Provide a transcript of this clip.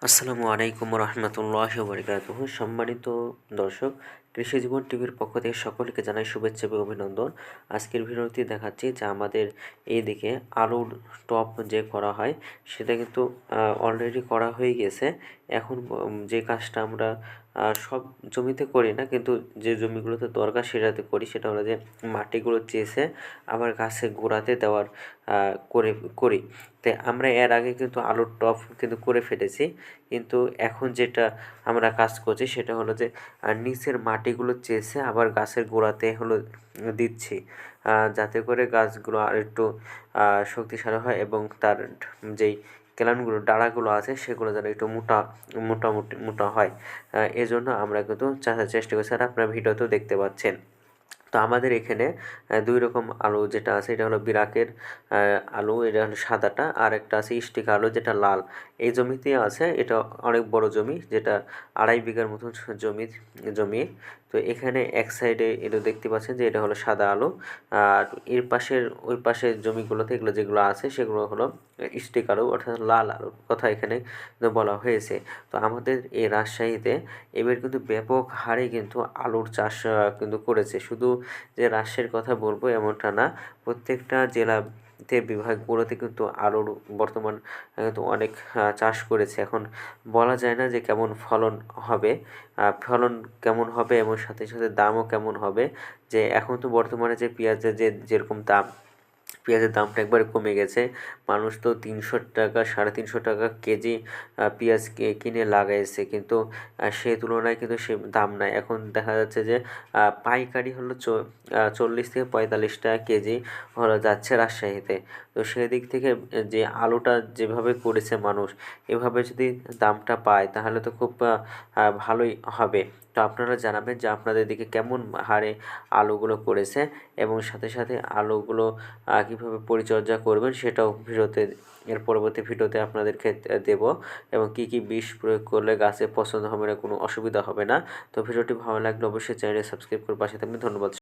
আসসালামু আলাইকুম রহমতুল্লাহি ওয়া সম্মানিত দর্শক, কৃষি জীবন টিভির পক্ষ থেকে সকলকে জানাই শুভেচ্ছা এবং অভিনন্দন। আজকের ভিডিওটি দেখাচ্ছি যে আমাদের এইদিকে আলুর টপ যে করা হয় সেটা কিন্তু অলরেডি করা হয়ে গেছে। এখন যে কাজটা আমরা সব জমিতে করি না, কিন্তু যে জমিগুলোতে দরকার সেটাতে করি, সেটা হলো যে মাটিগুলো চেষে আবার গাছের গোড়াতে দেওয়ার করে করি। তাই আমরা এর আগে কিন্তু আলুর টব কিন্তু করে ফেলেছি, কিন্তু এখন যেটা আমরা কাজ করছি সেটা হলো যে নিচের মাটিগুলো চেষে আবার গাছের গোড়াতে হলো দিচ্ছি, যাতে করে গাছগুলো আর একটু শক্তিশালী হয় এবং তার যেই কেলানগুলো ডাঁড়াগুলো আছে সেগুলো যেন একটু মোটা হয়। এজন্য আমরা কিন্তু চেষ্টা করছি, আর আপনার ভিডিওতেও দেখতে পাচ্ছেন। তো আমাদের এখানে দুই রকম আলু যেটা আছে এটা হলো বিরাকের আলু, এটা হলো সাদাটা, আর একটা আছে স্টিক আলু যেটা লাল। এই জমিতেই আছে, এটা অনেক বড় জমি, যেটা 2.5 বিঘার মতন জমি। তো এখানে এক সাইডে এটা দেখতে পাচ্ছেন যে এটা হলো সাদা আলু, আর এর পাশের ওই পাশের জমিগুলোতে এগুলো যেগুলো আছে সেগুলো হলো স্টিক আলু, অর্থাৎ লাল আলুর কথা এখানে বলা হয়েছে। তো আমাদের এই রাজশাহীতে এবার কিন্তু ব্যাপক হারে কিন্তু আলুর চাষ কিন্তু করেছে। শুধু যে রাজশাহীর কথা বলবো এমনটা না, প্রত্যেকটা জেলাতে বিভাগগুলোতে কিন্তু আলুর বর্তমান কিন্তু অনেক চাষ করেছে। এখন বলা যায় না যে কেমন ফলন কেমন হবে এবং সাথে সাথে দামও কেমন হবে। যে এখন তো বর্তমানে যে পেঁয়াজের যেরকম দাম, পেঁয়াজের দামটা একবারে কমে গেছে। মানুষ তো 300 টাকা 350 টাকা কেজি পেঁয়াজ কিনে লাগাইছে, কিন্তু সেই তুলনায় কিন্তু সে দাম নাই। এখন দেখা যাচ্ছে যে পাইকারি হলো 40 থেকে 45 টাকা কেজি হলো যাচ্ছে রাজশাহীতে। তো সেদিক থেকে যে আলুটা যেভাবে করেছে মানুষ, এভাবে যদি দামটা পায় তাহলে তো খুব ভালোই হবে। তো আপনারা জানাবেন যে আপনাদের দিকে কেমন হারে আলুগুলো করেছে, এবং সাথে সাথে আলুগুলো কীভাবে পরিচর্যা করবেন সেটাও এর পরবর্তী ভিডিওতে আপনাদেরকে দেব, এবং কী কী বিষ প্রয়োগ করলে গাছে পছন্দ হবে না, কোনো অসুবিধা হবে না। তো ভিডিওটি ভালো লাগলে অবশ্যই চ্যানেলে সাবস্ক্রাইব করে পাশে থাকবেন। ধন্যবাদ।